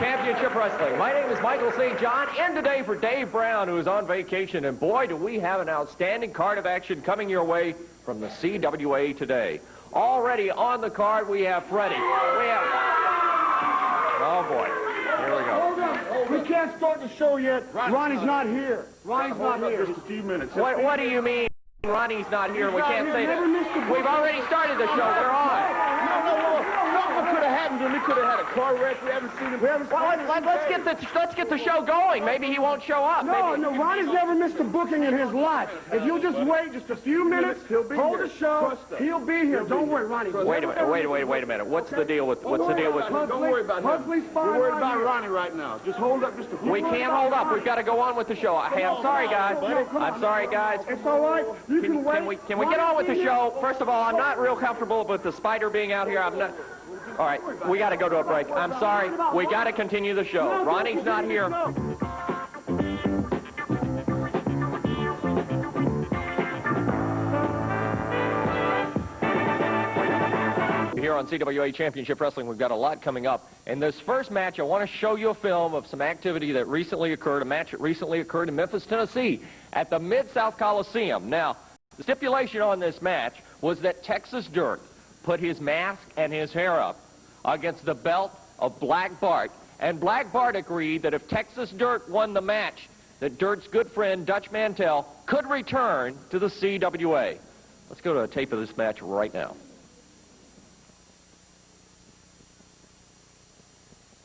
Championship Wrestling. My name is Michael St. John, in today for Dave Brown, who is on vacation. And boy, do we have an outstanding card of action coming your way from the CWA today. Already on the card, we have Freddie. Oh boy, here we go. Hold on. We can't start the show yet. Ronnie's not here. Ronnie's not here. Just a few minutes. What do you mean Ronnie's not here? We can't say that. We've already started the show. We're on. What could have happened to him? He could have had a car wreck. We haven't seen him. Let's get the show going. Maybe he won't show up. No, Ronnie's never missed a booking in his life. If you'll just wait just a few minutes, hold the show, he'll be here. Don't worry, Ronnie. Wait a minute. What's the deal with? Don't worry about him. Pugsley's fine. We're worried about Ronnie right now. Just hold up just a few We can't hold up. We've got to go on with the show. Hey, I'm sorry, guys. It's all right. You can wait. Can we get on with the show? First of all, I'm not real comfortable with the spider being out here. I'm not. All right, we got to go to a break. I'm sorry. We got to continue the show. Ronnie's not here. Here on CWA Championship Wrestling, we've got a lot coming up. In this first match, I want to show you a film of some activity that recently occurred, a match that recently occurred in Memphis, Tennessee, at the Mid-South Coliseum. Now, the stipulation on this match was that Texas Dirt put his mask and his hair up against the belt of Black Bart. And Black Bart agreed that if Texas Dirt won the match, that Dirt's good friend, Dutch Mantell, could return to the CWA. Let's go to a tape of this match right now.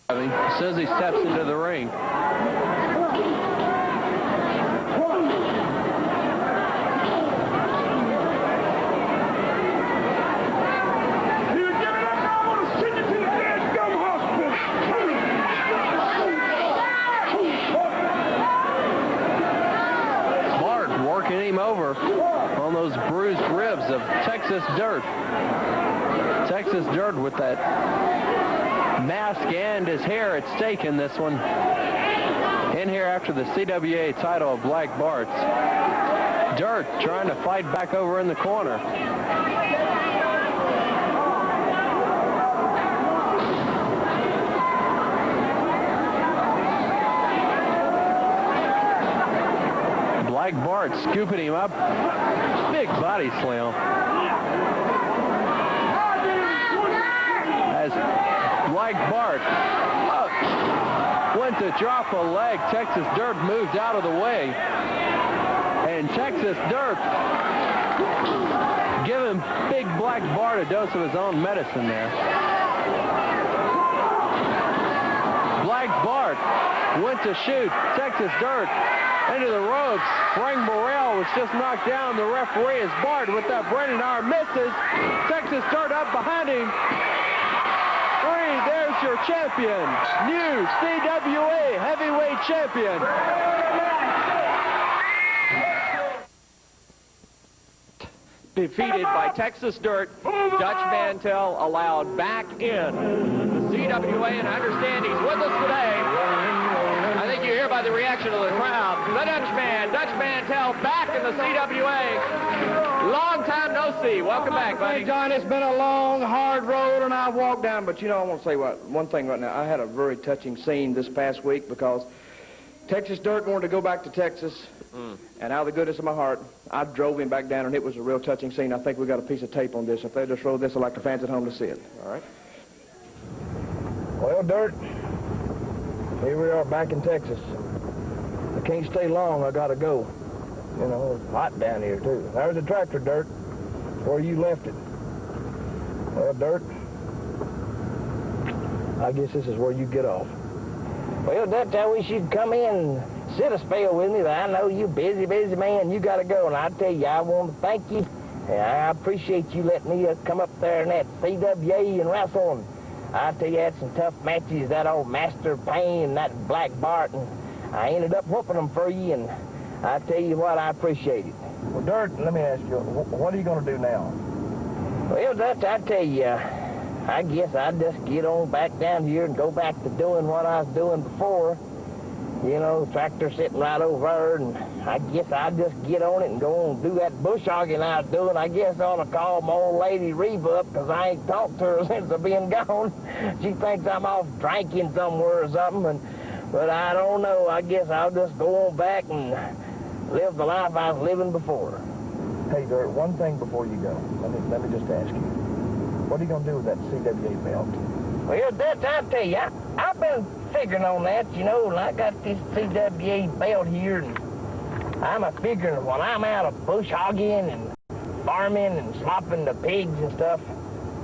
As soon as he steps into the ring. Over on those bruised ribs of Texas Dirt. Texas Dirt with that mask and his hair at stake in this one. In here after the CWA title of Black Bart's. Dirt trying to fight back over in the corner. Black Bart scooping him up. Big body slam. As Black Bart went to drop a leg, Texas Dirt moved out of the way. And Texas Dirt giving Big Black Bart a dose of his own medicine there. Black Bart went to shoot Texas Dirt into the ropes. Frank Burrell was just knocked down. The referee is Bart with that Brennan arm. Misses. Texas Dirt up behind him. There's your champion. New CWA heavyweight champion. Defeated by Texas Dirt, Dutch Mantell allowed back in the CWA, and I understand he's with us today. I think you hear by the reaction of the crowd. The Dutch Mantell, back in the CWA. Long time no see. Welcome back, buddy. Hey, John, it's been a long, hard road, and I've walked down. But, you know, I want to say one thing right now. I had a very touching scene this past week because Texas Dirt wanted to go back to Texas. And out of the goodness of my heart, I drove him back down, and it was a real touching scene. I think we got a piece of tape on this. If they just roll this, I'd like the fans at home to see it. All right. Well, Dirt, here we are back in Texas. I can't stay long. I got to go. You know, it's hot down here, too. There's the tractor, Dirt, where you left it. Well, Dirt, I guess this is where you get off. Well, Dutch, I wish you'd come in and sit a spell with me, but I know you're busy man. You got to go, and I tell you, I want to thank you. And I appreciate you letting me come up there in that CWA and wrestle. And I tell you, I had some tough matches, that old Master Payne and that Black Bart, and I ended up whooping them for you, and I tell you what, I appreciate it. Well, Dirt, let me ask you, what are you going to do now? Well, Dutch, I tell you, I guess I'd just get on back down here and go back to doing what I was doing before. You know, tractor sitting right over there, and I guess I'll just get on it and go and do that bush hogging I was doing. I guess I ought to call my old lady Reba up, because I ain't talked to her since I've been gone. She thinks I'm off drinking somewhere or something, but I don't know. I guess I'll just go on back and live the life I was living before. Hey, Dirt, one thing before you go. Let me just ask you. What are you going to do with that CWA belt? Well, Dutch, I'll tell you, I've been figuring on that, you know, and I got this CWA belt here, and I'm a figuring when I'm out of bush hogging and farming and slopping the pigs and stuff,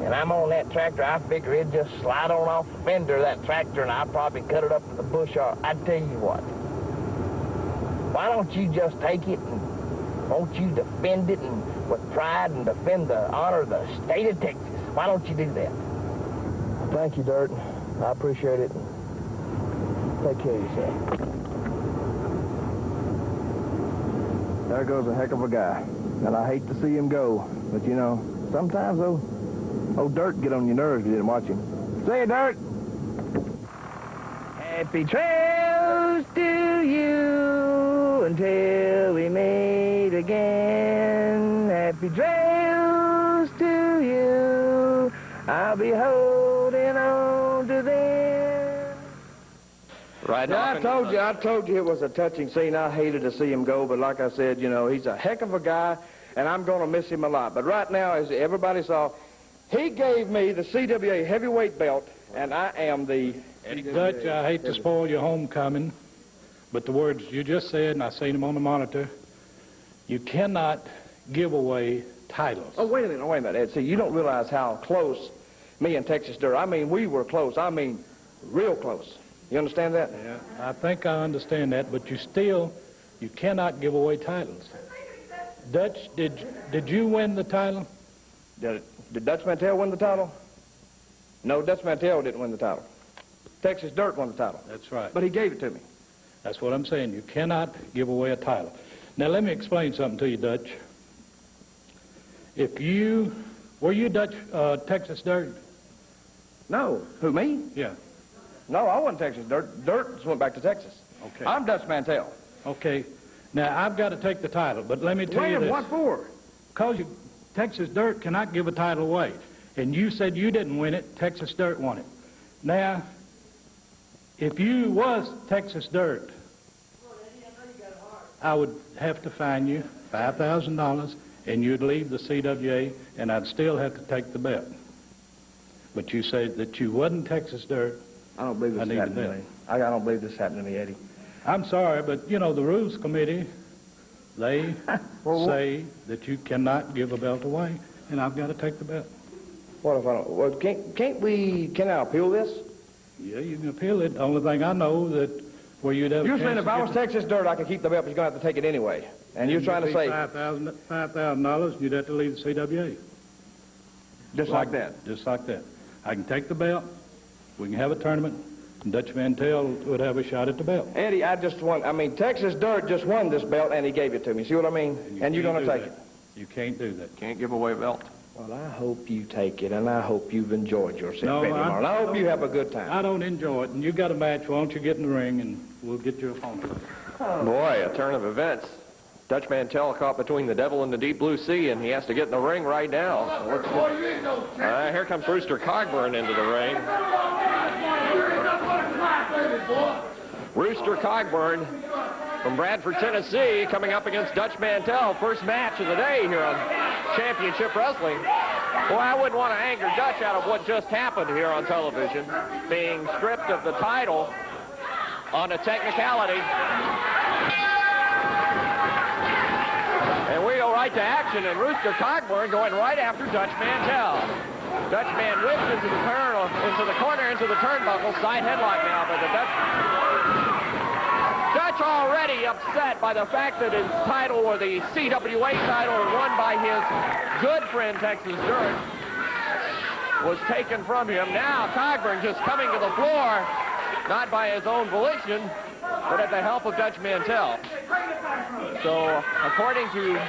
and I'm on that tractor, I figure it'd just slide on off the fender of that tractor, and I'll probably cut it up with the bush hog. I tell you what, why don't you just take it and won't you defend it and with pride and defend the honor of the state of Texas? Why don't you do that? Thank you, Dirt. I appreciate it. Take care of yourself. There goes a heck of a guy. And I hate to see him go. But, you know, sometimes, old Dirt get on your nerves if you didn't watch him. See you, Dirt. Happy trails to you until we meet again. Happy trails to you. I'll be holding on to them. Right. Yeah, I told you it was a touching scene. I hated to see him go, but like I said, you know, he's a heck of a guy, and I'm going to miss him a lot. But right now, as everybody saw, he gave me the CWA heavyweight belt, and I am the... Dutch, I hate to spoil your homecoming, but the words you just said, and I seen them on the monitor, you cannot give away titles. Oh, wait a minute, Ed. See, you don't realize how close me and Texas Dirt, I mean, we were close. I mean, real close. You understand that? Yeah, I think I understand that, but you cannot give away titles. Dutch, did you win the title? Did Dutch Mantell win the title? No, Dutch Mantell didn't win the title. Texas Dirt won the title. That's right. But he gave it to me. That's what I'm saying. You cannot give away a title. Now, let me explain something to you, Dutch. Were you Dutch Texas Dirt? No. Who, me? Yeah. No, I wasn't Texas Dirt. Dirt just went back to Texas. Okay. I'm Dutch Mantell. Okay. Now, I've got to take the title, but let me tell you this. What for? Because Texas Dirt cannot give a title away. And you said you didn't win it, Texas Dirt won it. Now, if you was Texas Dirt, I would have to fine you $5,000, and you'd leave the CWA, and I'd still have to take the belt. But you said that you wasn't Texas Dirt. I don't believe this is happening to me. I don't believe this is happening to me, Eddie. I'm sorry, but, you know, the Rules Committee, they say that you cannot give a belt away, and I've got to take the belt. What if I don't? Well, can I appeal this? Yeah, you can appeal it. The only thing I know that where you'd have You're a chance saying if I was Texas Dirt, I could keep the belt, but you're going to have to take it anyway. And you're trying to say... $5,000, you'd have to leave the CWA. Just like that? Just like that. I can take the belt, we can have a tournament, and Dutch Mantell would have a shot at the belt. Eddie, Texas Dirt just won this belt, and he gave it to me. See what I mean? And you're going to take it. You can't do that. Can't give away a belt. Well, I hope you take it, and I hope you've enjoyed yourself, No, Eddie Marlin. I hope you have a good time. I don't enjoy it, and you got a match. Why don't you get in the ring, and we'll get your opponent. Boy, a turn of events. Dutch Mantell caught between the devil and the deep blue sea, and he has to get in the ring right now. Here comes Rooster Cogburn into the ring. Rooster Cogburn from Bradford, Tennessee, coming up against Dutch Mantell. First match of the day here on Championship Wrestling. Boy, I wouldn't want to anger Dutch out of what just happened here on television, being stripped of the title on a technicality. And we go right to action, and Rooster Cogburn going right after Dutch Mantell. Dutchman whips into the corner, into the turnbuckle, side headlock now, but the Dutch already upset by the fact that his title, or the CWA title, won by his good friend Texas Dirt, was taken from him. Now Cogburn just coming to the floor, not by his own volition, but at the help of Dutch Mantell. So, according to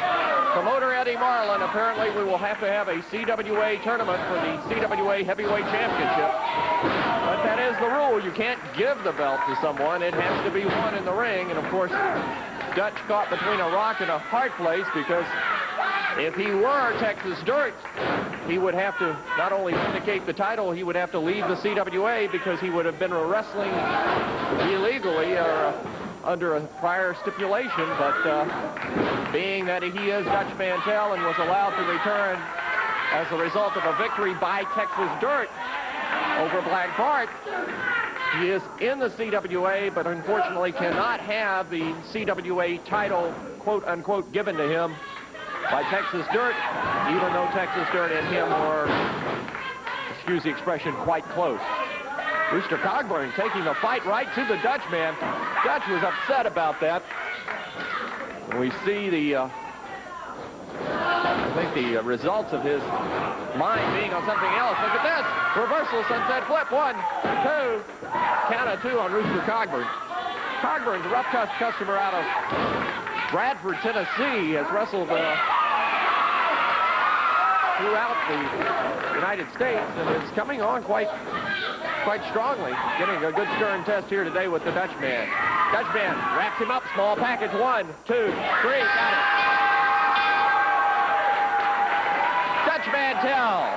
promoter Eddie Marlin, apparently we will have to have a CWA tournament for the CWA Heavyweight Championship. But that is the rule. You can't give the belt to someone. It has to be won in the ring. And, of course, Dutch caught between a rock and a hard place, because if he were Texas Dirt, he would have to not only vindicate the title, he would have to leave the CWA, because he would have been wrestling illegally or under a prior stipulation. But being that he is Dutch Mantell and was allowed to return as a result of a victory by Texas Dirt over Black Bart, he is in the CWA, but unfortunately cannot have the CWA title, quote-unquote, given to him by Texas Dirt, even though Texas Dirt and him were, excuse the expression, quite close. Rooster Cogburn taking the fight right to the Dutch man. Dutch was upset about that. We see the, I think the results of his mind being on something else. Look at this. Reversal sunset flip. 1, 2. Count of 2 on Rooster Cogburn. Cogburn's a rough customer out of Bradford, Tennessee, has wrestled throughout the United States and is coming on quite strongly, getting a good stern test here today with the Dutchman. Dutchman wraps him up, small package. 1, 2, 3, got it. Dutch Mantell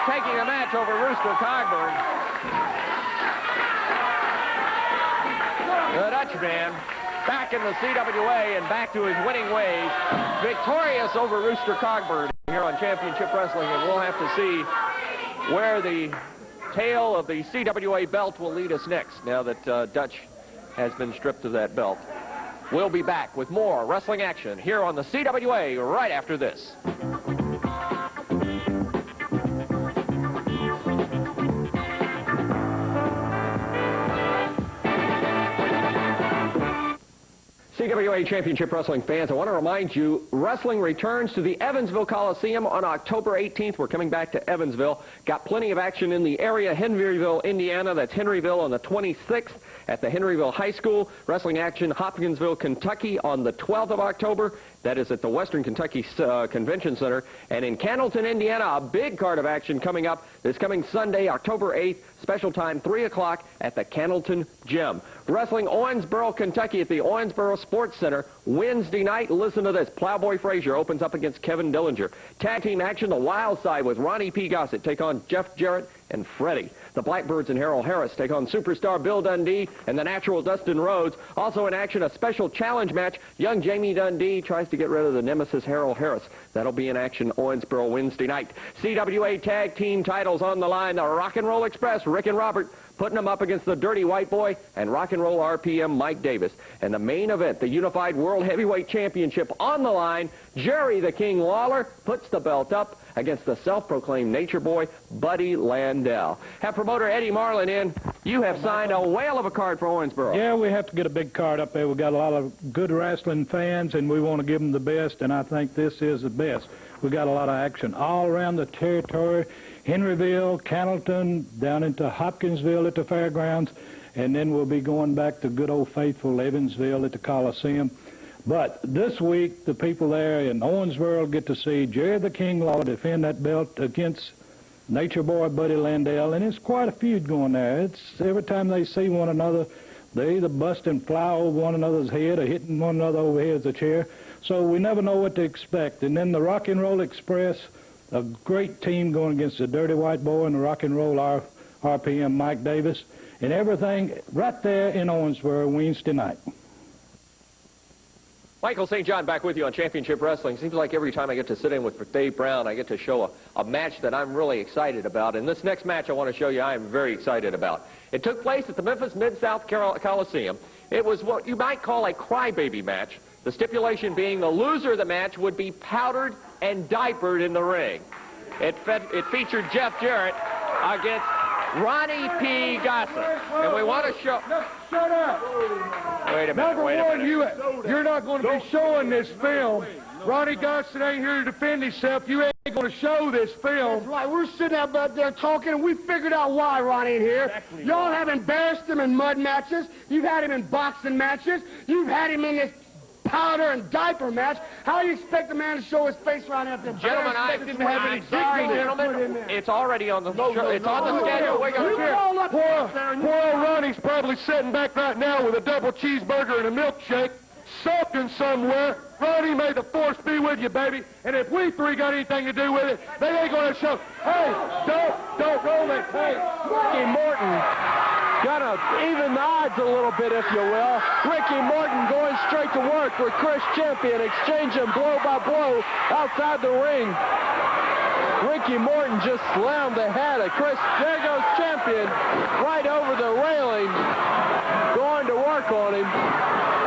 taking a match over Rooster Cogburn. The Dutchman back in the CWA and back to his winning ways, victorious over Rooster Cogburn here on Championship Wrestling, and we'll have to see where the tale of the CWA belt will lead us next, now that Dutch has been stripped of that belt. We'll be back with more wrestling action here on the CWA right after this. CWA Championship Wrestling fans, I want to remind you, wrestling returns to the Evansville Coliseum on October 18th. We're coming back to Evansville. Got plenty of action in the area. Henryville, Indiana. That's Henryville on the 26th at the Henryville High School. Wrestling action, Hopkinsville, Kentucky on the 12th of October. That is at the Western Kentucky Convention Center. And in Candleton, Indiana, a big card of action coming up this coming Sunday, October 8th, special time, 3 o'clock at the Candleton Gym. Wrestling Owensboro, Kentucky at the Owensboro Sports Center Wednesday night. Listen to this. Plowboy Frazier opens up against Kevin Dillinger. Tag team action, the Wild Side with Ronnie P. Gossett take on Jeff Jarrett and Freddie. The Blackbirds and Harold Harris take on superstar Bill Dundee and the Natural Dustin Rhodes. Also in action, a special challenge match. Young Jamie Dundee tries to get rid of the nemesis Harold Harris. That'll be in action Owensboro Wednesday night. CWA tag team titles on the line. The Rock and Roll Express, Rick and Robert, putting them up against the Dirty White Boy and Rock and Roll RPM Mike Davis. And the main event, the Unified World Heavyweight Championship on the line. Jerry the King Lawler puts the belt up against the self-proclaimed Nature Boy, Buddy Landell. Have promoter Eddie Marlin in. You have signed a whale of a card for Owensboro. Yeah, we have to get a big card up there. We've got a lot of good wrestling fans, and we want to give them the best, and I think this is the best. We've got a lot of action all around the territory. Henryville, Candleton, down into Hopkinsville at the fairgrounds, and then we'll be going back to good old faithful Evansville at the Coliseum. But this week, the people there in Owensboro get to see Jerry the King Lawler defend that belt against Nature Boy Buddy Landell, and it's quite a feud going there. It's every time they see one another, they either bust and fly over one another's head or hitting one another over heads of chair. So we never know what to expect. And then the Rock and Roll Express, a great team going against the Dirty White Boy and the Rock and Roll RPM Mike Davis, and everything right there in Owensboro Wednesday night. Michael St. John back with you on Championship Wrestling. Seems like every time I get to sit in with Dave Brown, I get to show a match that I'm really excited about. And this next match I want to show you I am very excited about. It took place at the Memphis Mid-South Coliseum. It was what you might call a crybaby match. The stipulation being the loser of the match would be powdered and diapered in the ring. It featured Jeff Jarrett against Ronnie P. Gossett. And we want to show... No, shut up. Wait a minute, Number wait a one, minute. you're not going to be showing this film. Ronnie Gossett ain't here to defend himself. You ain't going to show this film. That's right. We're sitting out there talking, and we figured out why Ronnie ain't here. Exactly. Y'all have embarrassed him in mud matches. You've had him in boxing matches. You've had him in this powder and diaper match. How do you expect a man to show his face right after? Gentlemen, I'm sorry, gentlemen. It's already on the it's on the schedule. We're going to All up Poor there and old Ronnie's probably sitting back right now with a double cheeseburger and a milkshake, sulking somewhere. Ronnie, may the force be with you, baby. And if we three got anything to do with it, they ain't going to show. Hey, don't roll that tape. Ricky Morton got to even the odds a little bit, if you will. Ricky Morton going straight to work with Chris Champion, exchanging blow by blow outside the ring. Ricky Morton just slammed the head of Chris. There goes Champion right over the railing, going to work on him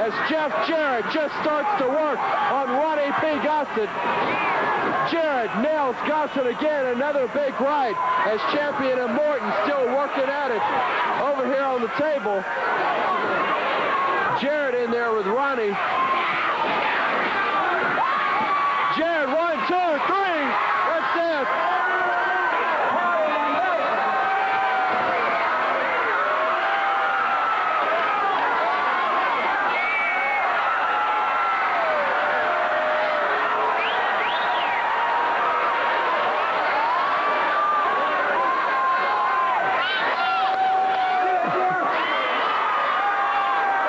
as Jeff Jarrett just starts to work on Ronnie P. Gossett. Jarrett nails Gossett again, another big right as Champion and Morton still working at it over here on the table. Jarrett in there with Ronnie. Jarrett, 1, 2, 3. That's it.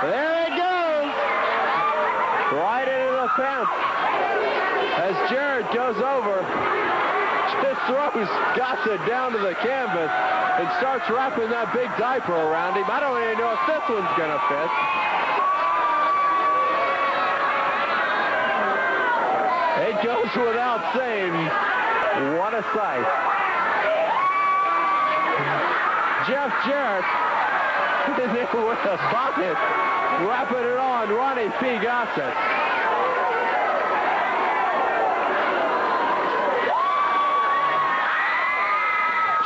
There it goes. Right into the fence. As Jarrett goes over, just throws Gossett down to the canvas and starts wrapping that big diaper around him. I don't even know if this one's going to fit. It goes without saying. What a sight. Jeff Jarrett in there with a bucket, wrapping it on Ronnie P. Gossett.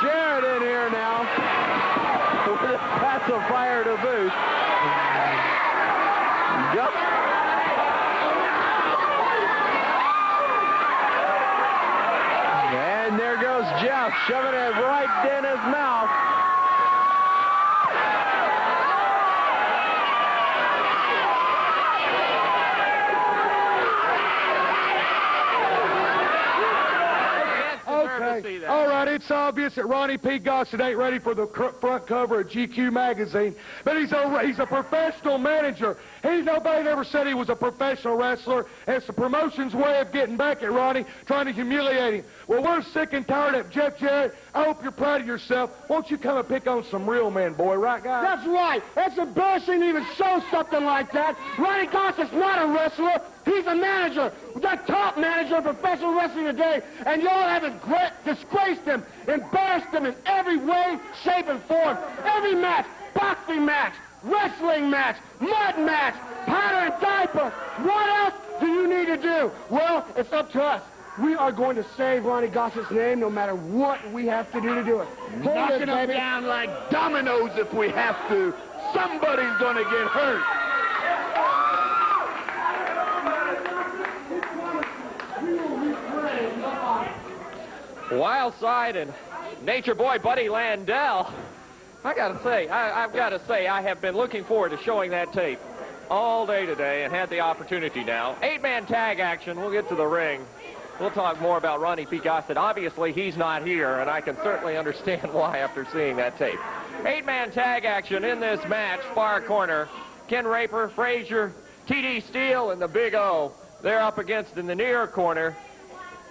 Jarrett in here now with a pacifier to boot. And there goes Jeff, shoving it right in his mouth. All right, it's obvious that Ronnie P. Gossett ain't ready for the front cover of GQ magazine, but he's a professional manager. Nobody ever said he was a professional wrestler. It's the promotion's way of getting back at Ronnie, trying to humiliate him. Well, we're sick and tired of Jeff Jarrett. I hope you're proud of yourself. Won't you come and pick on some real men, boy, right, guys? That's right. It's embarrassing to even show something like that. Ronnie Gossett's not a wrestler. He's a manager, the top manager of professional wrestling today, and y'all have disgraced him, embarrassed him in every way, shape, and form. Every match, boxing match, wrestling match, mud match, powder and diaper. What else do you need to do? Well, it's up to us. We are going to save Ronnie Gossett's name no matter what we have to do to do it. Knocking them down like dominoes if we have to. Somebody's going to get hurt. Wild Side and Nature Boy Buddy Landell. I've got to say, I have been looking forward to showing that tape all day today and had the opportunity now. 8-man tag action. We'll get to the ring. We'll talk more about Ronnie P. Gossett. Obviously, he's not here, and I can certainly understand why after seeing that tape. 8-man tag action in this match. Far corner, Ken Raper, Frazier, T.D. Steele, and the Big O. They're up against in the near corner,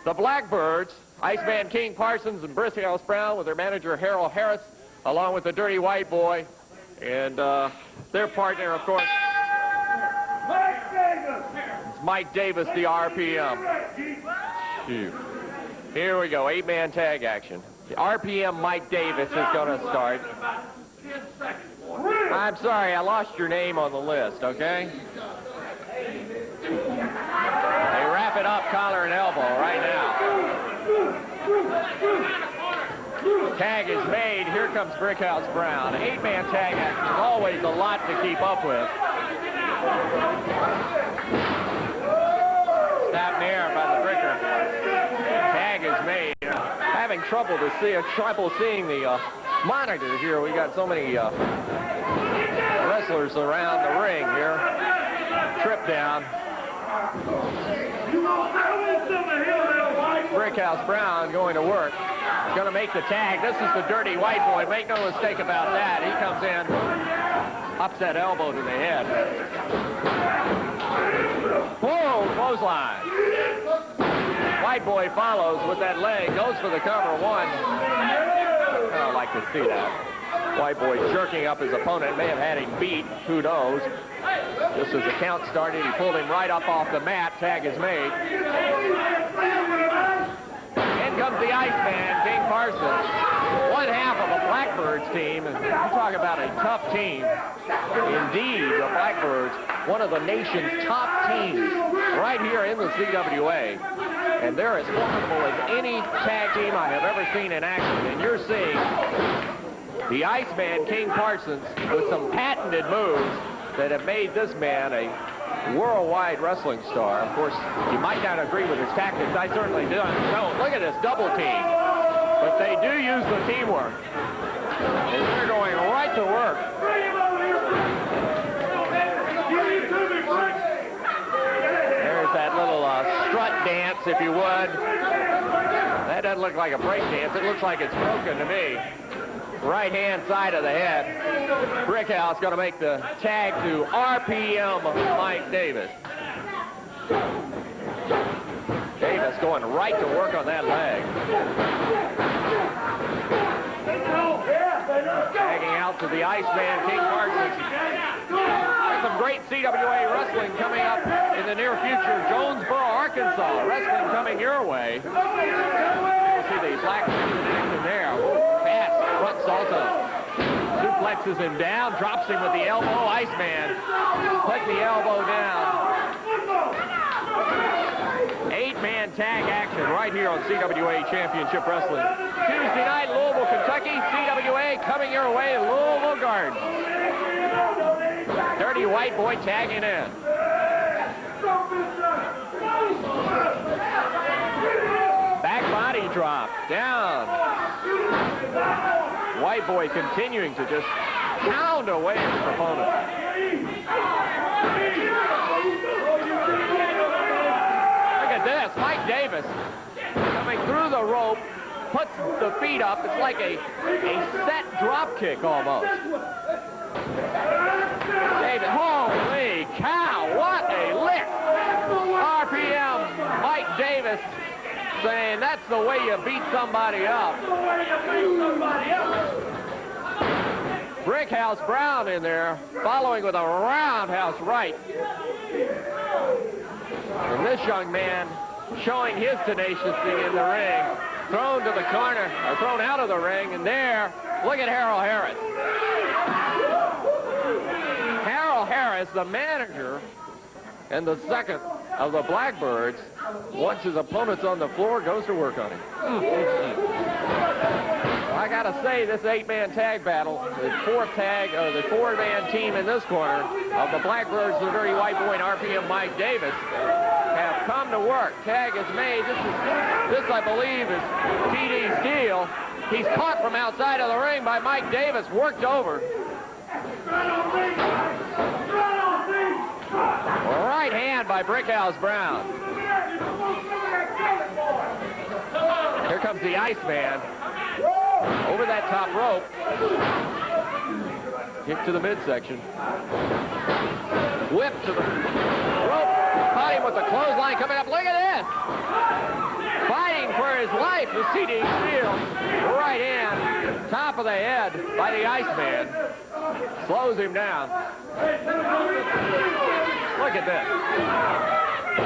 the Blackbirds, Iceman King Parsons and Briscoe Brown with their manager Harold Harris, along with the Dirty White Boy, and their partner, of course, it's Mike Davis, the RPM. Phew. Here we go, 8-man tag action. The RPM Mike Davis is going to start. I'm sorry, I lost your name on the list, okay? They wrap it up collar and elbow right now. Tag is made. Here comes Brickhouse Brown. 8-man tag action is always a lot to keep up with. Snap in the air by the Bricker. Tag is made. Having trouble seeing the monitor here. We got so many wrestlers around the ring here. Trip down. Brickhouse Brown going to work. Going to make the tag. This is the Dirty White Boy. Make no mistake about that. He comes in, ups that elbow to the head. Boom, clothesline. White boy follows with that leg, goes for the cover one. I don't like to see that. White boy jerking up his opponent, may have had him beat, who knows. Just as the count started, he pulled him right up off the mat. Tag is made. In comes the Iceman, King Parsons. One half of a Blackbirds team. And you talk about a tough team. Indeed, the Blackbirds, one of the nation's top teams right here in the CWA. And they're as formidable as any tag team I have ever seen in action. And you're seeing the Iceman, King Parsons, with some patented moves that have made this man a worldwide wrestling star. Of course, you might not agree with his tactics. I certainly don't. Look at this double team. But they do use the teamwork. And they're going right to work. There's that little strut dance, if you would. That doesn't look like a break dance. It looks like it's broken to me. Right-hand side of the head. Brickhouse going to make the tag to RPM Mike Davis. Davis going right to work on that leg. Tagging out to the Iceman, King Parsons. There's some great CWA wrestling coming up in the near future. Jonesboro, Arkansas. Wrestling coming your way. See the black in there. Fast front salto. Suplexes him down, drops him with the elbow. Iceman put the elbow down. 8-man tag action right here on CWA Championship Wrestling. Tuesday night, Louisville, Kentucky. CWA coming your way, Louisville Gardens. Dirty White Boy tagging in. Back body drop, down. White Boy continuing to just pound away at his opponent. Look at this, Mike Davis coming through the rope, puts the feet up. It's like a set drop kick almost. Davis, holy cow, what a lick. RPM, Mike Davis saying that's the way you beat somebody up. Brickhouse Brown in there, following with a roundhouse right. And this young man showing his tenaciously in the ring. Thrown to the corner, or thrown out of the ring, and there, look at Harold Harris. Harold Harris, the manager, and the second of the Blackbirds, once his opponent's on the floor, goes to work on him. I gotta say, this 8-man tag battle, the four-man team in this corner of the Blackbirds, the Dirty White Boy, and RPM Mike Davis, have come to work. Tag is made. This I believe, is TD Steele. He's caught from outside of the ring by Mike Davis, worked over. Right hand by Brickhouse Brown. Here comes the Iceman. Over that top rope. Kick to the midsection. Whip to the rope. Caught him with the clothesline coming up. Look at this. Fighting for his life, the CD Steele. Right hand. Top of the head by the Iceman. Slows him down. Look at this.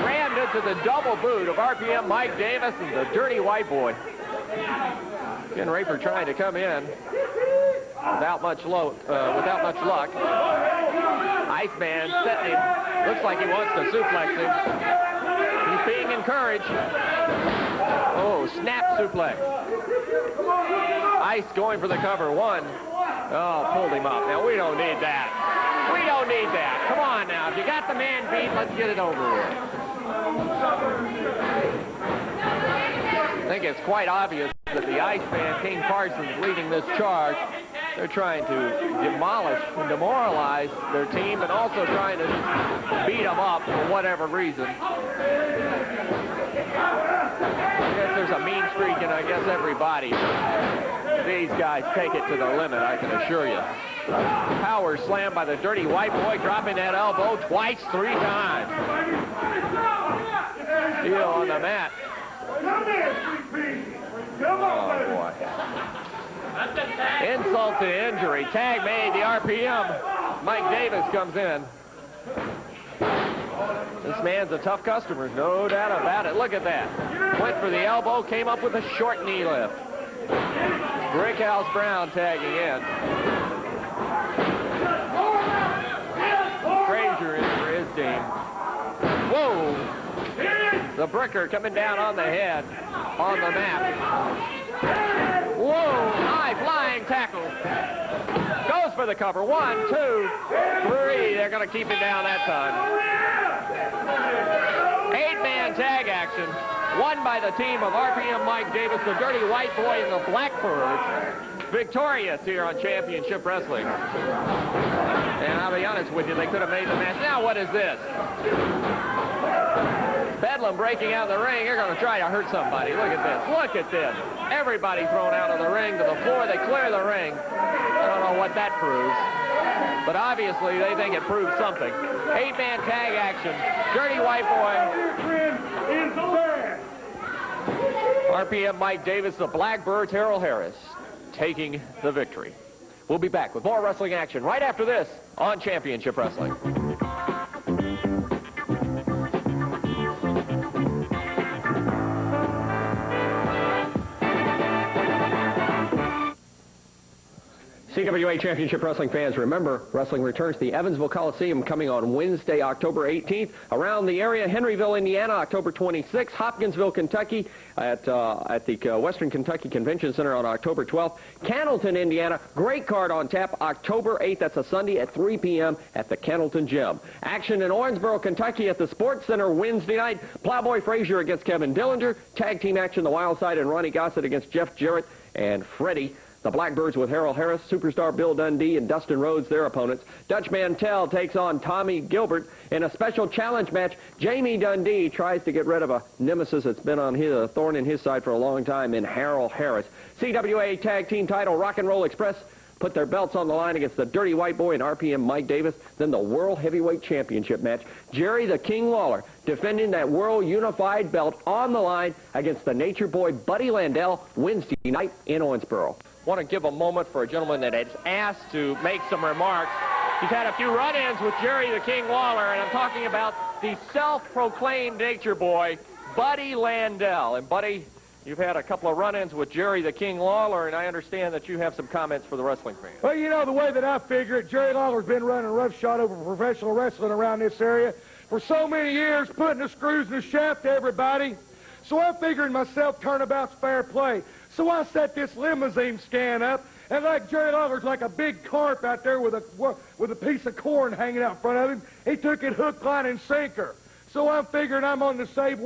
Rammed into the double boot of RPM Mike Davis and the Dirty White Boy. Ken Raper trying to come in without much luck. Iceman setting him. Looks like he wants to suplex him. He's being encouraged. Oh, snap suplex. Ice going for the cover. One. Oh, pulled him up. Now, we don't need that. We don't need that. Come on now. If you got the man beat, let's get it over with. I think it's quite obvious that the Iceman, King Parsons, leading this charge. They're trying to demolish and demoralize their team, and also trying to beat them up for whatever reason. I guess there's a mean streak in, I guess, everybody. These guys take it to the limit, I can assure you. Power slam by the dirty white boy, dropping that elbow twice, 3 times. Heel on the mat. Oh, boy. Insult to injury. Tag made. The RPM. Mike Davis comes in. This man's a tough customer, no doubt about it. Look at that. Went for the elbow, came up with a short knee lift. Brickhouse Brown tagging in. Frazier in for his team. Whoa! The Bricker coming down on the head, on the mat. Whoa! High flying tackle. Goes for the cover. 1, 2, 3. They're going to keep it down that time. 8-man tag action. Won by the team of RPM Mike Davis, the Dirty White Boy, and the Blackbirds. Victorious here on Championship Wrestling. And I'll be honest with you, they could have made the match. Now what is this? Bedlam breaking out of the ring. They're going to try to hurt somebody. Look at this. Look at this. Everybody thrown out of the ring to the floor. They clear the ring. I don't know what that proves. But obviously, they think it proves something. 8-man tag action. Dirty White Boy. RPM Mike Davis, the Blackbirds, Harold Harris, taking the victory. We'll be back with more wrestling action right after this on Championship Wrestling. CWA Championship Wrestling fans, remember, wrestling returns to the Evansville Coliseum coming on Wednesday, October 18th. Around the area, Henryville, Indiana, October 26th. Hopkinsville, Kentucky, at the Western Kentucky Convention Center on October 12th. Cannleton, Indiana, great card on tap, October 8th. That's a Sunday at 3 p.m. at the Cannleton Gym. Action in Owensboro, Kentucky at the Sports Center Wednesday night. Plowboy Frazier against Kevin Dillinger. Tag team action, the Wild Side and Ronnie Gossett against Jeff Jarrett and Freddie. The Blackbirds with Harold Harris, Superstar Bill Dundee, and Dustin Rhodes, their opponents. Dutch Mantell takes on Tommy Gilbert. In a special challenge match, Jamie Dundee tries to get rid of a nemesis that's been on a thorn in his side for a long time in Harold Harris. CWA Tag Team title, Rock and Roll Express put their belts on the line against the Dirty White Boy and RPM Mike Davis. Then the World Heavyweight Championship match, Jerry the King Lawler defending that World Unified belt on the line against the Nature Boy Buddy Landell Wednesday night in Owensboro. Want to give a moment for a gentleman that has asked to make some remarks. He's had a few run-ins with Jerry the King Lawler, and I'm talking about the self-proclaimed Nature Boy, Buddy Landell. And Buddy, you've had a couple of run-ins with Jerry the King Lawler, and I understand that you have some comments for the wrestling fans. Well, you know, the way that I figure it, Jerry Lawler's been running roughshod over professional wrestling around this area for so many years, putting the screws in the shaft to everybody. So I'm figuring myself turnabout's fair play. So I set this limousine scan up, and like Jerry Lawler's like a big carp out there with a piece of corn hanging out in front of him. He took it hook, line, and sinker. So I'm figuring I'm on the same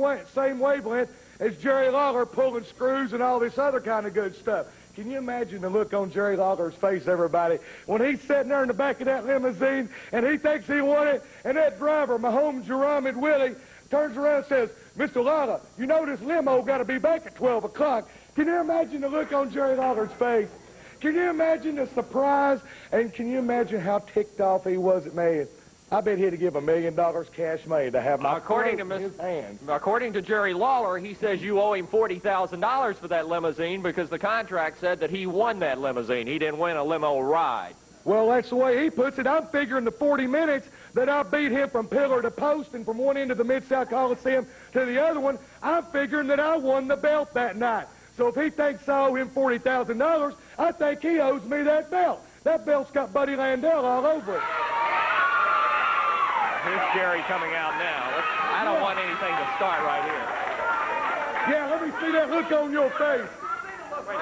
wavelength as Jerry Lawler, pulling screws and all this other kind of good stuff. Can you imagine the look on Jerry Lawler's face, everybody, when he's sitting there in the back of that limousine, and he thinks he won it, and that driver, Mahomes Jerome and Willie, turns around and says, "Mr. Lawler, you know this limo got to be back at 12 o'clock. Can you imagine the look on Jerry Lawler's face? Can you imagine the surprise? And can you imagine how ticked off he was at me? I bet he'd give $1 million cash money to have my according to his hand. According to Jerry Lawler, he says you owe him $40,000 for that limousine because the contract said that he won that limousine. He didn't win a limo ride. Well, that's the way he puts it. I'm figuring the 40 minutes that I beat him from pillar to post and from one end of the Mid-South Coliseum to the other one, I'm figuring that I won the belt that night. So if he thinks I owe him $40,000, I think he owes me that belt. That belt's got Buddy Landell all over it. Here's Jerry coming out now. I don't want anything to start right here. Yeah, let me see that look on your face. Wait.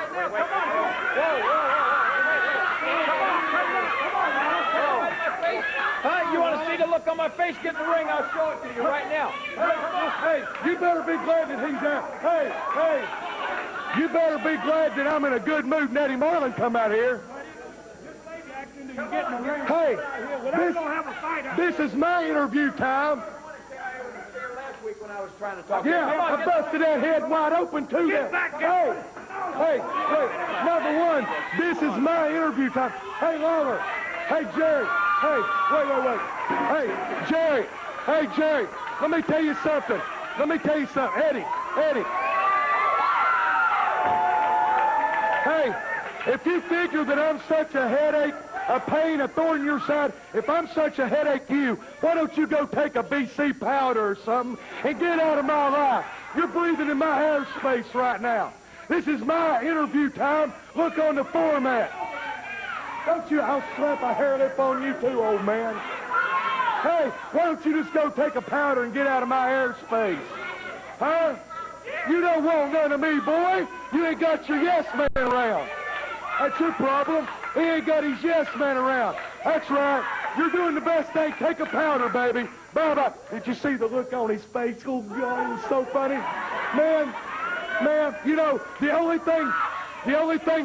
Hey, you want to see the look on my face? Get in the ring. I'll show it to you right now. Hey, you better be glad that he's out. Hey, you better be glad that I'm in a good mood and Eddie Marlin come out here. Hey, this is my interview time. Yeah, I busted that head wide open too. Hey, number one, this is my interview time. Hey, Lawler, Hey, Jerry. Hey, wait. Hey, Jerry. Let me tell you something. Eddie. Hey, if you figure that I'm such a headache, a pain, a thorn in your side, if I'm such a headache to you, why don't you go take a BC powder or something and get out of my life? You're breathing in my airspace right now. This is my interview time. Look on the format. Don't you, I'll slap a hair lip on you too, old man. Hey, why don't you just go take a powder and get out of my airspace? Huh? You don't want none of me, boy. You ain't got your yes man around. That's your problem. He ain't got his yes man around. That's right. You're doing the best thing. Take a powder, baby. Bye-bye. Did you see the look on his face? Oh, God, it was so funny. Man, you know, the only thing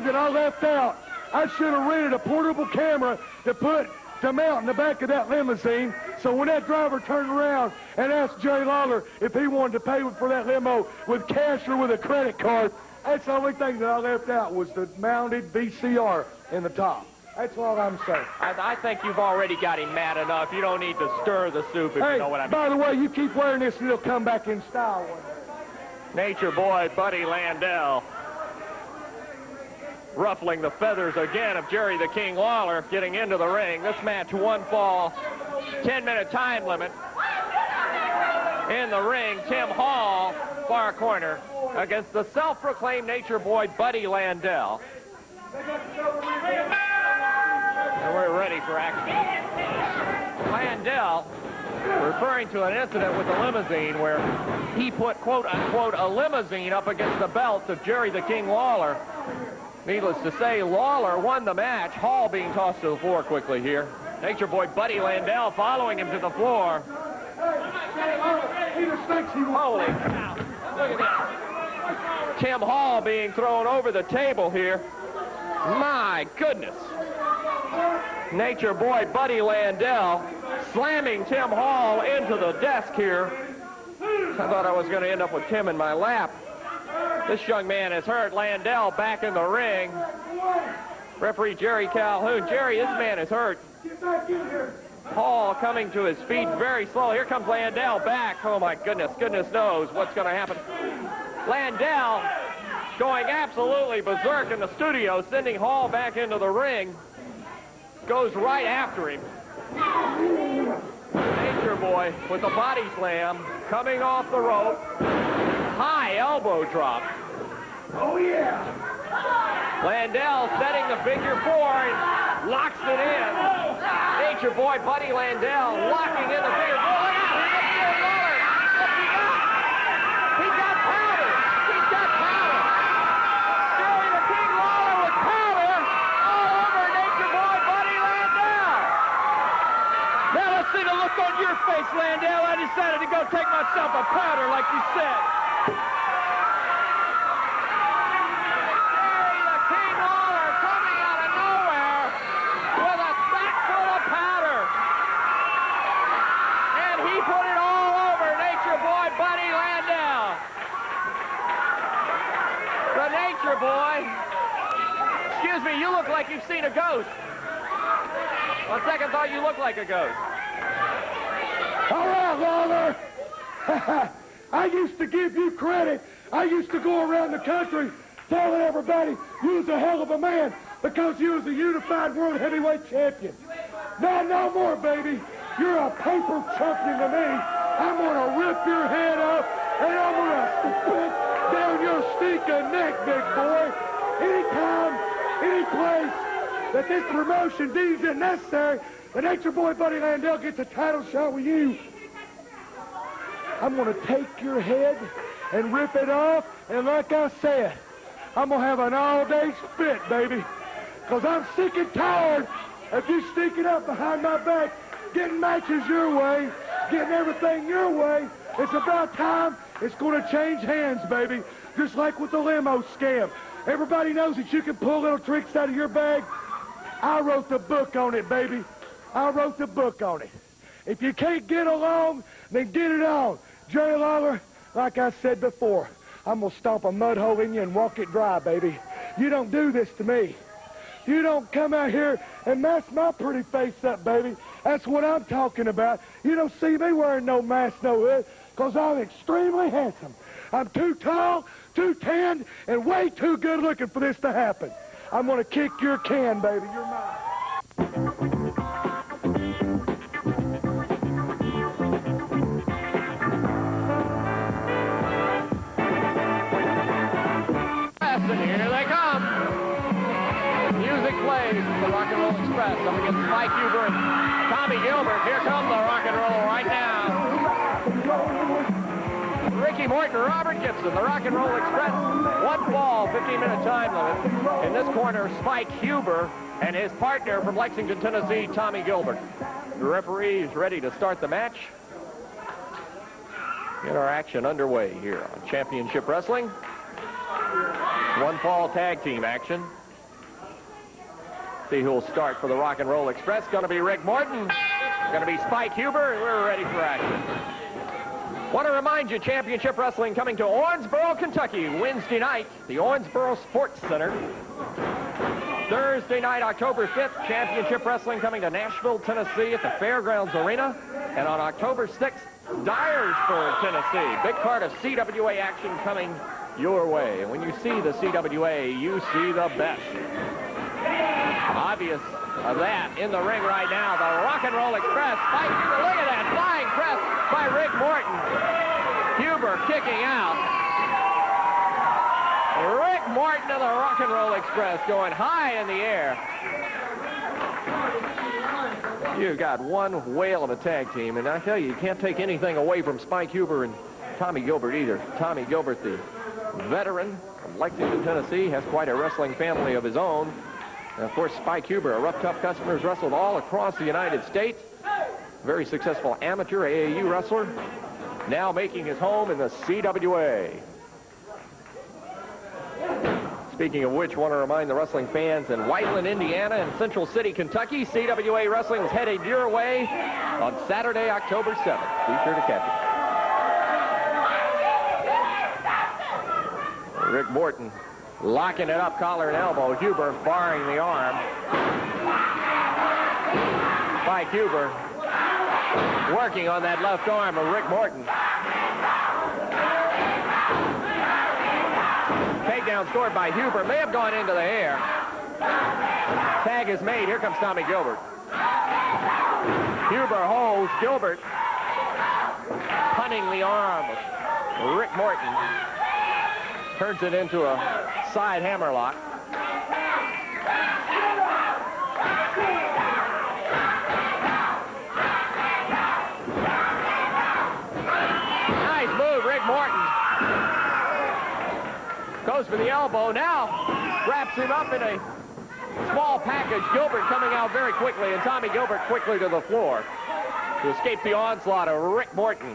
that I left out, I should have rented a portable camera to mount in the back of that limousine, so when that driver turned around and asked Jerry Lawler if he wanted to pay for that limo with cash or with a credit card, that's the only thing that I left out was the mounted VCR in the top. That's all I'm saying. I think you've already got him mad enough. You don't need to stir the soup, if you know what I mean. By the way, you keep wearing this and it'll come back in style one day. Nature boy Buddy Landell ruffling the feathers again of Jerry the King Lawler getting into the ring. This match, 1 fall, 10-minute time limit. In the ring, Tim Hall, far corner, against the self-proclaimed nature boy Buddy Landell. And we're ready for action. Landell, referring to an incident with the limousine where he put, quote-unquote, a limousine up against the belts of Jerry the King Lawler. Needless to say, Lawler won the match. Hall being tossed to the floor quickly here. Nature boy Buddy Landell following him to the floor. Holy cow. Look at that. Tim Hall being thrown over the table here. My goodness. Nature boy Buddy Landell slamming Tim Hall into the desk here. I thought I was going to end up with Tim in my lap. This young man is hurt. Landell back in the ring. Referee Jerry Calhoun. Jerry, this man is hurt. Hall coming to his feet very slow. Here comes Landell back. Oh, my goodness. Goodness knows what's going to happen. Landell going absolutely berserk in the studio, sending Hall back into the ring. Goes right after him. Nature boy with a body slam coming off the rope. High elbow drop. Oh, yeah. Landell setting the figure 4 and locks it in. Nature boy Buddy Landell locking in the figure 4. Look out! Here comes Jerry Lawler. What's he got? He's got powder. He's got powder. Jerry the King Lawler with powder all over Nature boy Buddy Landell. Now let's see the look on your face, Landell. I decided to go take myself a powder like you said. Boy. Excuse me, you look like you've seen a ghost. On second thought, you look like a ghost. All right, Lawler. I used to give you credit. I used to go around the country telling everybody you was a hell of a man because you was a unified world heavyweight champion. Now, no more, baby. You're a paper champion to me. I'm going to rip your head up and I'm going to spit down your stinking neck, big boy. Anytime, any place that this promotion deems it necessary, the Nature Boy Buddy Landell gets a title shot with you. I'm going to take your head and rip it off, and like I said, I'm going to have an all-day spit, baby, because I'm sick and tired of you sneaking up behind my back, getting matches your way, getting everything your way. It's about time. It's going to change hands, baby, just like with the limo scam. Everybody knows that you can pull little tricks out of your bag. I wrote the book on it, baby. I wrote the book on it. If you can't get along, then get it on. Jerry Lawler, like I said before, I'm going to stomp a mud hole in you and walk it dry, baby. You don't do this to me. You don't come out here and mess my pretty face up, baby. That's what I'm talking about. You don't see me wearing no mask, no hood, because I'm extremely handsome. I'm too tall, too tanned, and way too good looking for this to happen. I'm going to kick your can, baby. You're mine. And here they come. Music plays. The Rock and Roll Express up against Spike Huber and Tommy Gilbert. Here come the Rock and Roll right now. Ricky Morton, Robert Gibson, the Rock and Roll Express. 1 ball, 15-minute time limit. In this corner, Spike Huber and his partner from Lexington, Tennessee, Tommy Gilbert. The referee is ready to start the match. Get our action underway here on Championship Wrestling. 1 fall tag team action. See who'll start for the Rock and Roll Express. Going to be Rick Morton. Going to be Spike Huber, and we're ready for action. Want to remind you, Championship Wrestling coming to Owensboro, Kentucky, Wednesday night, the Owensboro Sports Center. Thursday night, October 5th, Championship Wrestling coming to Nashville, Tennessee at the Fairgrounds Arena. And on October 6th, Dyersburg, Tennessee. Big card of CWA action coming your way. And when you see the CWA, you see the best. Obvious of that in the ring right now, the Rock and Roll Express. Spike Huber, look at that, flying press by Rick Morton. Huber kicking out. Rick Morton of the Rock and Roll Express going high in the air. You've got one whale of a tag team, and I tell you can't take anything away from Spike Huber and Tommy Gilbert either. Tommy Gilbert, the veteran from Lexington, Tennessee, has quite a wrestling family of his own. And of course, Spike Huber, a rough, tough customer, has wrestled all across the United States. Very successful amateur AAU wrestler, now making his home in the CWA. Speaking of which, I want to remind the wrestling fans in Whiteland, Indiana, and Central City, Kentucky, CWA Wrestling is headed your way on Saturday, October 7th. Be sure to catch it. Rick Morton locking it up, collar and elbow. Huber barring the arm. Spike Huber working on that left arm of Rick Morton. Takedown scored by Huber. May have gone into the air. Tag is made. Here comes Tommy Gilbert. Huber holds Gilbert, punting the arm of Rick Morton. Turns it into a side hammerlock. Nice move, Rick Morton. Goes for the elbow now. Wraps him up in a small package. Gilbert coming out very quickly, and Tommy Gilbert quickly to the floor to escape the onslaught of Rick Morton.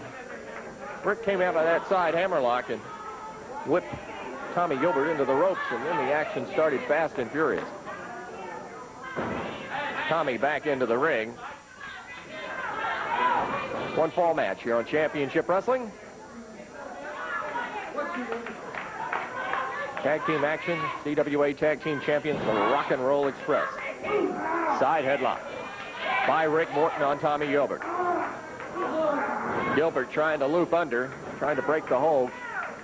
Rick came out of that side hammerlock and whipped Tommy Gilbert into the ropes, and then the action started fast and furious. Tommy back into the ring. 1 fall match here on Championship Wrestling. Tag team action, CWA Tag Team Champions, the Rock and Roll Express. Side headlock by Rick Morton on Tommy Gilbert. Gilbert trying to loop under, trying to break the hold.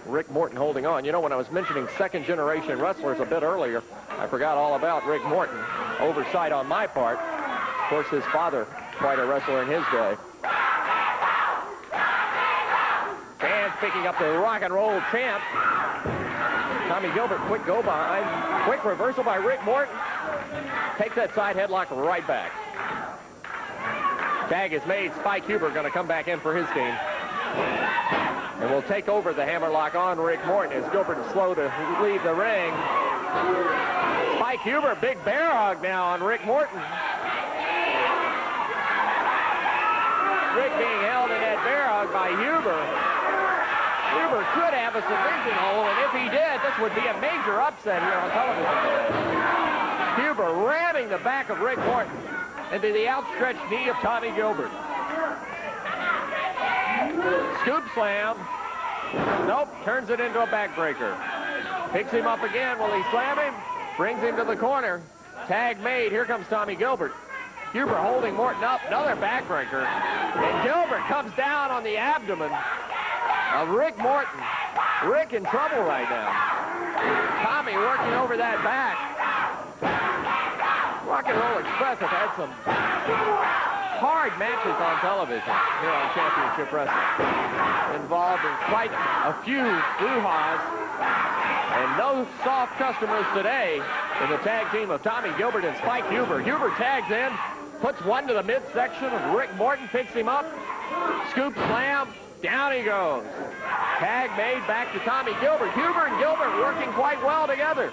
Rick Morton holding on. You know, when I was mentioning second-generation wrestlers a bit earlier, I forgot all about Rick Morton. Oversight on my part. Of course, his father, quite a wrestler in his day. Fans picking up the Rock and Roll champ. Tommy Gilbert, quick go behind. Quick reversal by Rick Morton. Takes that side headlock right back. Tag is made. Spike Huber going to come back in for his team. And will take over the hammerlock on Rick Morton as Gilbert is slow to leave the ring. Spike Huber, big bear hug now on Rick Morton. Rick being held in that bear hug by Huber. Huber could have a submission hold, and if he did, this would be a major upset here on television today. Huber ramming the back of Rick Morton into the outstretched knee of Tommy Gilbert. Scoop slam. Nope, turns it into a backbreaker. Picks him up again. Will he slam him? Brings him to the corner. Tag made. Here comes Tommy Gilbert. Huber holding Morton up. Another backbreaker. And Gilbert comes down on the abdomen of Rick Morton. Rick in trouble right now. Tommy working over that back. Rock and Roll Express have had some hard matches on television here on Championship Wrestling. Involved in quite a few brouhahas. And no soft customers today in the tag team of Tommy Gilbert and Spike Huber. Huber tags in, puts one to the midsection of Rick Morton, picks him up, scoop slam, down he goes. Tag made back to Tommy Gilbert. Huber and Gilbert working quite well together.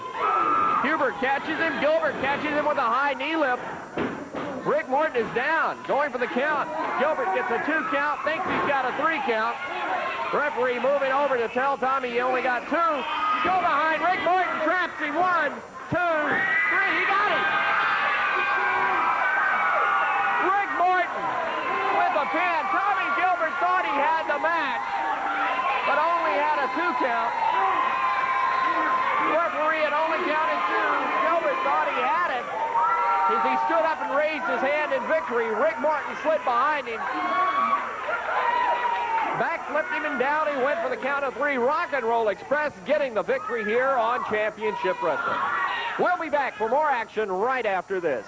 Huber catches him, Gilbert catches him with a high knee lip. Rick Morton is down, going for the count. Gilbert gets a 2 count, thinks he's got a 3 count. Referee moving over to tell Tommy he only got 2. Go behind Rick Morton, traps him. 1, 2, 3, he got him. Rick Morton with a pin. Tommy Gilbert thought he had the match, but only had a 2 count. Referee had only counted 2. Gilbert thought he had it. As he stood up and raised his hand in victory, Rick Morton slid behind him. Back flipped him and down he went for the count of 3. Rock and Roll Express getting the victory here on Championship Wrestling. We'll be back for more action right after this.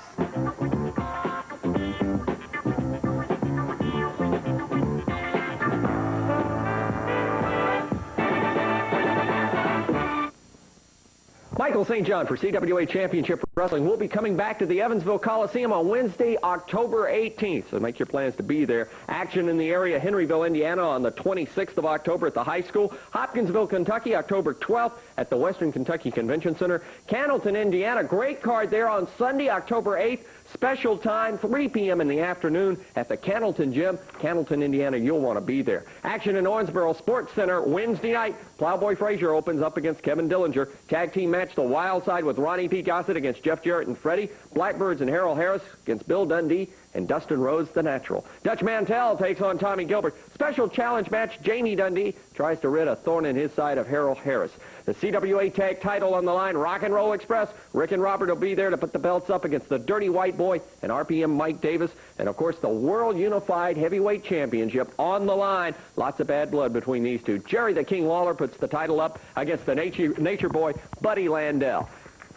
Michael St. John for CWA Championship Wrestling. We'll be coming back to the Evansville Coliseum on Wednesday, October 18th. So make your plans to be there. Action in the area, Henryville, Indiana on the 26th of October at the high school. Hopkinsville, Kentucky, October 12th at the Western Kentucky Convention Center. Cannleton, Indiana, great card there on Sunday, October 8th. Special time, 3 p.m. in the afternoon at the Cannleton Gym. Cannleton, Indiana, you'll want to be there. Action in Owensboro Sports Center Wednesday night. Plowboy Frazier opens up against Kevin Dillinger. Tag team match, the Wild Side with Ronnie P. Gossett against Jeff Jarrett and Freddie. Blackbirds and Harold Harris against Bill Dundee and Dustin Rhodes, the Natural. Dutch Mantell takes on Tommy Gilbert. Special challenge match, Jamie Dundee tries to rid a thorn in his side of Harold Harris. The CWA tag title on the line, Rock and Roll Express. Rick and Robert will be there to put the belts up against the Dirty White Boy and RPM Mike Davis. And, of course, the World Unified Heavyweight Championship on the line. Lots of bad blood between these two. Jerry the King Lawler puts the title up against the Nature Boy, Buddy Landell.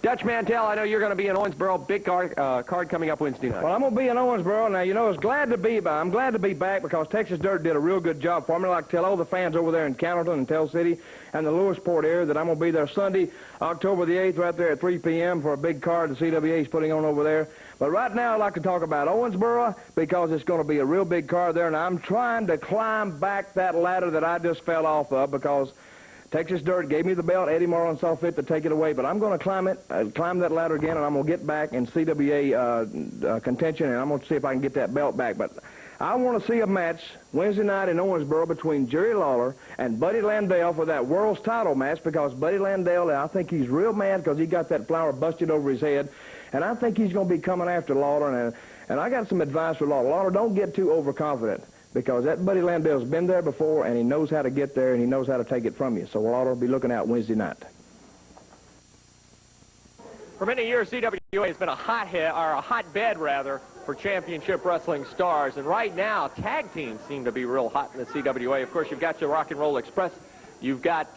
Dutch Mantell, I know you're going to be in Owensboro. Big card coming up Wednesday night. Well, I'm going to be in Owensboro. Now, you know, I'm glad to be back because Texas Dirt did a real good job for me. I'd like to tell all the fans over there in Cannleton and Tell City and the Lewisport area that I'm going to be there Sunday, October the 8th, right there at 3 p.m. for a big card the CWA is putting on over there. But right now, I'd like to talk about Owensboro because it's going to be a real big card there, and I'm trying to climb back that ladder that I just fell off of because Texas Dirt gave me the belt. Eddie Marlin saw fit to take it away, but I'm going to climb that ladder again, and I'm going to get back in CWA contention, and I'm going to see if I can get that belt back. But I want to see a match Wednesday night in Owensboro between Jerry Lawler and Buddy Landell for that world's title match because Buddy Landell, I think he's real mad because he got that flower busted over his head, and I think he's going to be coming after Lawler, and I got some advice for Lawler. Lawler, don't get too overconfident. Because that Buddy Landell's been there before, and he knows how to get there, and he knows how to take it from you. So we'll ought to be looking out Wednesday night. For many years, CWA has been a hotbed for championship wrestling stars. And right now, tag teams seem to be real hot in the CWA. Of course, you've got your Rock and Roll Express. You've got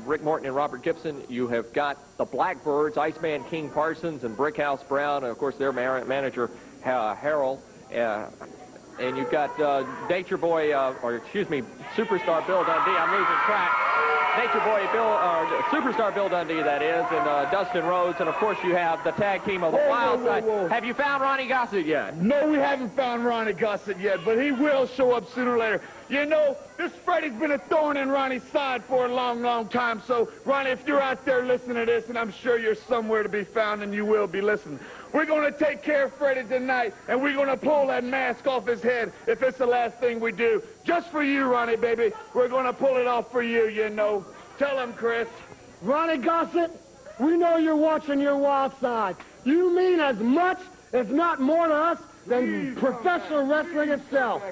Rick Morton and Robert Gibson. You have got the Blackbirds, Iceman King Parsons and Brickhouse Brown, and, of course, their manager, Harold. And you've got Superstar Bill Dundee. I'm losing track. Superstar Bill Dundee, that is, and Dustin Rhodes. And, of course, you have the tag team of the Wild Side. Have you found Ronnie Gossett yet? No, we haven't found Ronnie Gossett yet, but he will show up sooner or later. You know, this Freddie's been a thorn in Ronnie's side for a long, long time. So, Ronnie, if you're out there listening to this, and I'm sure you're somewhere to be found, and you will be listening, we're going to take care of Freddie tonight, and we're going to pull that mask off his head if it's the last thing we do. Just for you, Ronnie, baby. We're going to pull it off for you, you know. Tell him, Chris. Ronnie Gossett, we know you're watching your Wild Side. You mean as much, if not more to us, than professional wrestling itself.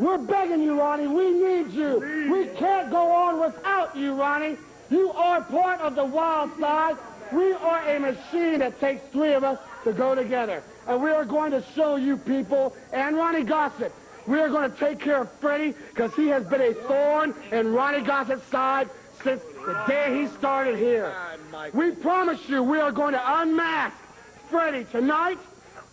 We're begging you, Ronnie. We need you. We can't go on without you, Ronnie. You are part of the Wild Side, We are a machine that takes three of us to go together. And we are going to show you people, and Ronnie Gossett, we are going to take care of Freddie because he has been a thorn in Ronnie Gossett's side since the day he started here. We promise you we are going to unmask Freddie tonight.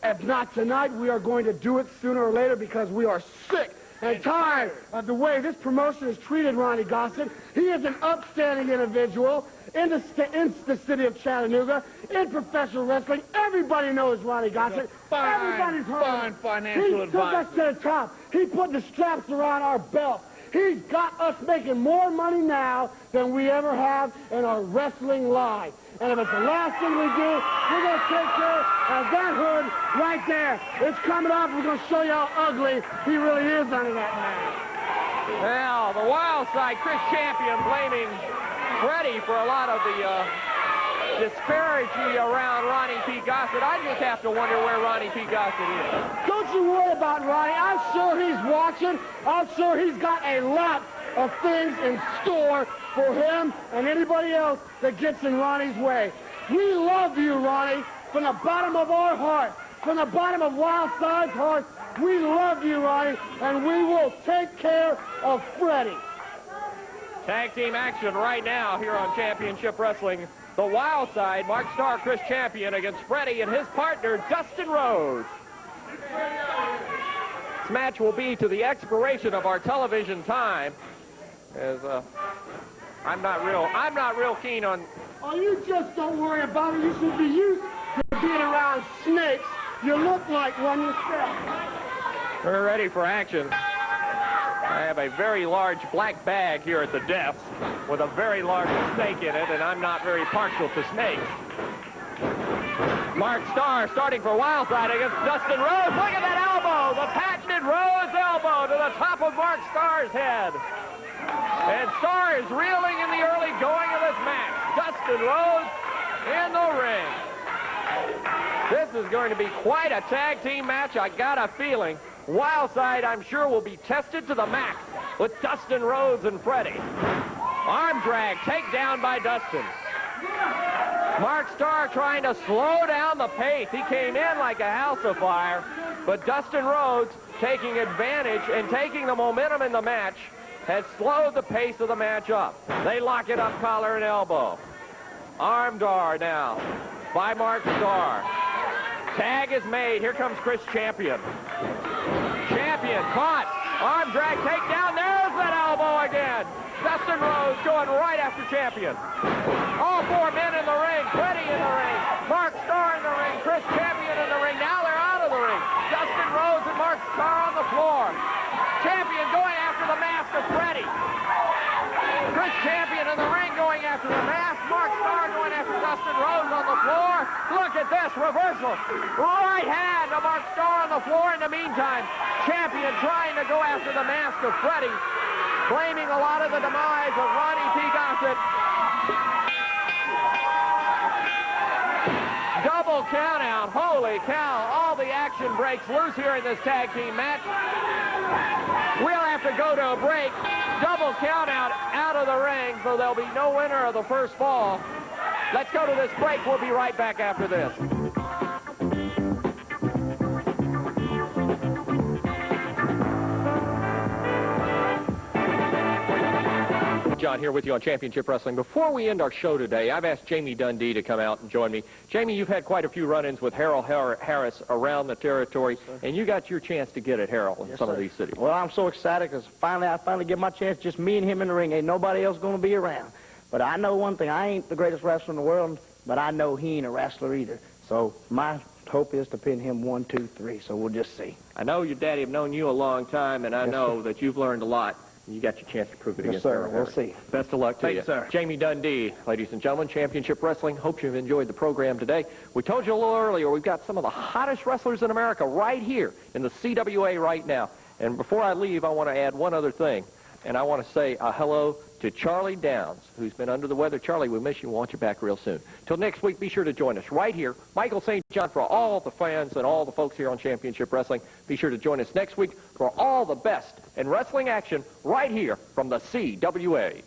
If not tonight, we are going to do it sooner or later because we are sick and tired of the way this promotion has treated Ronnie Gossett. He is an upstanding individual in the city of Chattanooga, in professional wrestling. Everybody knows Ronnie Gossett. Everybody's heard of him. Financial He took us to the top. He put the straps around our belt. He's got us making more money now than we ever have in our wrestling life. And if it's the last thing we do, we're going to take care of that hood right there. It's coming off. We're going to show you how ugly he really is under that mask. Now, the wild side, Chris Champion blaming Freddie for a lot of the disparity around Ronnie P. Gossett. I just have to wonder where Ronnie P. Gossett is. Don't you worry about Ronnie. I'm sure he's watching. I'm sure he's got a lot of things in store for him and anybody else that gets in Ronnie's way. We love you, Ronnie, from the bottom of our heart, from the bottom of Wild Side's heart. We love you, Ronnie, and we will take care of Freddie. Tag team action right now here on Championship Wrestling. The Wild Side, Mark Starr, Chris Champion against Freddie and his partner, Dustin Rhodes. This match will be to the expiration of our television time. As I'm not real keen on. Oh, you just don't worry about it. You should be used to being around snakes. You look like one yourself. We're ready for action. I have a very large black bag here at the desk with a very large snake in it, and I'm not very partial to snakes. Mark Starr starting for Wildside against Dustin Rhodes. Look at that elbow, the patented Rhodes elbow to the top of Mark Starr's head. And Starr is reeling in the early going of this match. Dustin Rhodes in the ring. This is going to be quite a tag team match. I got a feeling Wildside, I'm sure, will be tested to the max with Dustin Rhodes and Freddie. Arm drag, takedown by Dustin. Mark Starr trying to slow down the pace. He came in like a house of fire, but Dustin Rhodes, taking advantage and taking the momentum in the match, has slowed the pace of the match up. They lock it up, collar and elbow. Arm dar now by Mark Starr. Tag is made. Here comes Chris Champion. Champion caught. Arm drag takedown. There's that elbow again. Dustin Rhodes going right after Champion. All four men in the ring. Freddie in the ring. Mark Starr in the ring. Chris Champion in the ring. Now they're out of the ring. Dustin Rhodes and Mark Starr on the floor. Champion going after the mask of Freddie. Chris Champion in the ring going after the mask. Mark Starr going after Dustin Rhodes on the floor. Look at this reversal. Right hand to Mark Starr on the floor. In the meantime, Champion trying to go after the mask of Freddie, blaming a lot of the demise of Ronnie P. Gossett. Double count out. Holy cow. All the action breaks loose here in this tag team match. We'll have to go to a break. Double count out of the ring, so there'll be no winner of the first fall. Let's go to this break. We'll be right back after this. John here with you on Championship Wrestling. Before we end our show today, I've asked Jamie Dundee to come out and join me. Jamie, you've had quite a few run-ins with Harold Harris around the territory, and you got your chance to get at Harold in some of these cities. Well, I'm so excited because I finally get my chance, just me and him in the ring. Ain't nobody else going to be around. But I know one thing. I ain't the greatest wrestler in the world, but I know he ain't a wrestler either. So my hope is to pin him 1, 2, 3. So we'll just see. I know your daddy have known you a long time, and I know that you've learned a lot. You got your chance to prove it against Harold Harris. We'll see. Best of luck to you. Thanks, sir. Jamie Dundee, ladies and gentlemen, Championship Wrestling. Hope you've enjoyed the program today. We told you a little earlier, we've got some of the hottest wrestlers in America right here in the CWA right now. And before I leave, I want to add one other thing. And I want to say a hello to Charlie Downs, who's been under the weather. Charlie, we miss you. We want you back real soon. Till next week, be sure to join us right here. Michael St. John, for all the fans and all the folks here on Championship Wrestling, be sure to join us next week for all the best in wrestling action right here from the CWA.